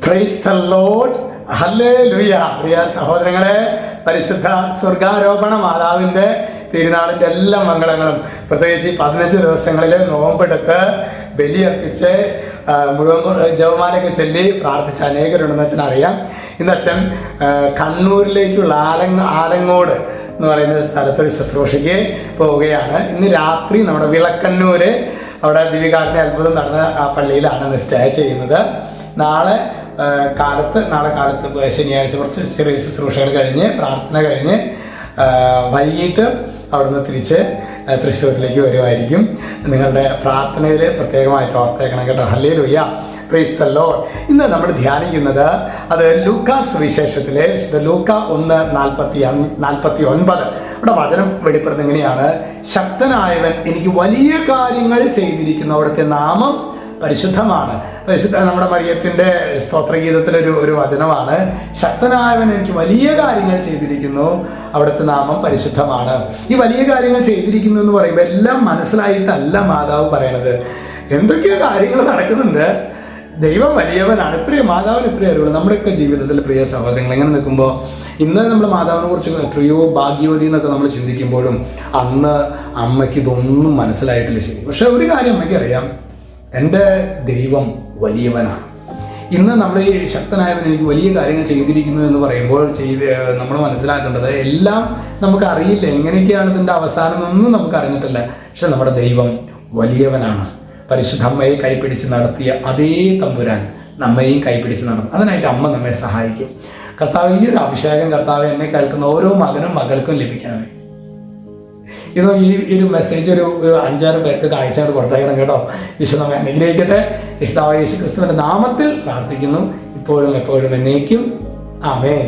Praise the Lord. Hallelujah. പ്രിയ സഹോദരങ്ങളെ, പരിശുദ്ധ സ്വർഗാരോപണ മാതാവിൻ്റെ തിരുനാളിൻ്റെ എല്ലാ മംഗളങ്ങളും, പ്രത്യേകിച്ച് 15 ദിവസങ്ങളിൽ നോമ്പെടുത്ത് ബലിയർപ്പിച്ച് മുഴുവൻ ജപമാലയൊക്കെ ചൊല്ലി പ്രാർത്ഥിച്ച അനേകരുണ്ടെന്ന് അച്ഛൻ അറിയാം. ഇന്ന് അച്ഛൻ കണ്ണൂരിലേക്കുള്ള ആലങ്ങോട് എന്ന് പറയുന്ന സ്ഥലത്തൊരു ശുശ്രൂഷയ്ക്ക് പോവുകയാണ്. ഇന്ന് രാത്രി നമ്മുടെ വിളക്കണ്ണൂര് അവിടെ ദിവികാരുടെ അത്ഭുതം നടന്ന ആ പള്ളിയിലാണ് ഇന്ന് സ്റ്റേ ചെയ്യുന്നത്. നാളെ കാലത്ത് ശനിയാഴ്ച കുറച്ച് ചെറിയ ശുശ്രൂഷകൾ കഴിഞ്ഞ് പ്രാർത്ഥന കഴിഞ്ഞ് വൈകിട്ട് അവിടുന്ന് തിരിച്ച് തൃശ്ശൂരിലേക്ക് വരുമായിരിക്കും. നിങ്ങളുടെ പ്രാർത്ഥനയിൽ പ്രത്യേകമായിട്ട് ഓർത്തേക്കണം കേട്ടോ. ഹല്ലേലൂയ. Praise the Lord. ഇന്ന് നമ്മൾ ധ്യാനിക്കുന്നത് അത് ലൂക്കാ സുവിശേഷത്തിലെ വിശുദ്ധ ലൂക്ക 1:49 അവിടെ വചനം വെളിപ്പെടുന്നത് എങ്ങനെയാണ്? ശക്തനായവൻ എനിക്ക് വലിയ കാര്യങ്ങൾ ചെയ്തിരിക്കുന്നു, അവിടുത്തെ നാമം പരിശുദ്ധമാണ്. നമ്മുടെ മറിയത്തിൻ്റെ സ്തോത്രഗീതത്തിലൊരു വചനമാണ്, ശക്തനായവൻ എനിക്ക് വലിയ കാര്യങ്ങൾ ചെയ്തിരിക്കുന്നു, അവിടുത്തെ നാമം പരിശുദ്ധമാണ്. ഈ വലിയ കാര്യങ്ങൾ ചെയ്തിരിക്കുന്നു എന്ന് പറയുമ്പോൾ എല്ലാം മനസ്സിലായിട്ടല്ല മാതാവ് പറയണത്. എന്തൊക്കെയോ കാര്യങ്ങൾ നടക്കുന്നുണ്ട്. ദൈവം വലിയവനാണ്. മാതാവിന് ഇത്രയും അറിവുള്ളൂ. നമ്മുടെയൊക്കെ ജീവിതത്തിൽ പ്രിയ സഹോദരങ്ങൾ ഇങ്ങനെ നിൽക്കുമ്പോൾ ഇന്ന് നമ്മൾ മാതാവിനെ കുറിച്ച് എത്രയോ ഭാഗ്യവതി എന്നൊക്കെ നമ്മൾ ചിന്തിക്കുമ്പോഴും അന്ന് അമ്മയ്ക്ക് ഇതൊന്നും മനസ്സിലായിട്ടില്ല. ശരി, പക്ഷെ ഒരു കാര്യം അമ്മയ്ക്ക് അറിയാം, എൻ്റെ ദൈവം വലിയവനാണ്. ഇന്ന് നമ്മൾ ഈ ശക്തനായവൻ എനിക്ക് വലിയ കാര്യങ്ങൾ ചെയ്തിരിക്കുന്നു എന്ന് പറയുമ്പോൾ നമ്മൾ മനസ്സിലാക്കേണ്ടത് എല്ലാം നമുക്ക് അറിയില്ല, എങ്ങനെയൊക്കെയാണ് ഇതിൻ്റെ അവസാനം എന്നൊന്നും നമുക്ക് അറിഞ്ഞിട്ടില്ല. പക്ഷെ നമ്മുടെ ദൈവം വലിയവനാണ്. പരിശുദ്ധ അമ്മയെ കൈപിടിച്ച് നടത്തിയ അതേ തമ്പുരാൻ നമ്മയെയും കൈപിടിച്ച് നടത്തും. അതിനായിട്ട് അമ്മ നമ്മെ സഹായിക്കും. കർത്താവ്, ഈ ഒരു അഭിഷേകം കർത്താവ് എന്നെ കേൾക്കുന്ന ഓരോ മകനും മകൾക്കും ലഭിക്കണമേ. ഇത് ഈ ഒരു മെസ്സേജ് ഒരു 5-6 പേർക്ക് അയച്ചാൽ കൊടുത്തേക്കണം കേട്ടോ. ഈശോ നമ്മെ അനുഗ്രഹിക്കട്ടെ. യേശു ക്രിസ്തുവിൻ്റെ നാമത്തിൽ പ്രാർത്ഥിക്കുന്നു, ഇപ്പോഴും എപ്പോഴും എന്നേക്കും. ആമേൻ.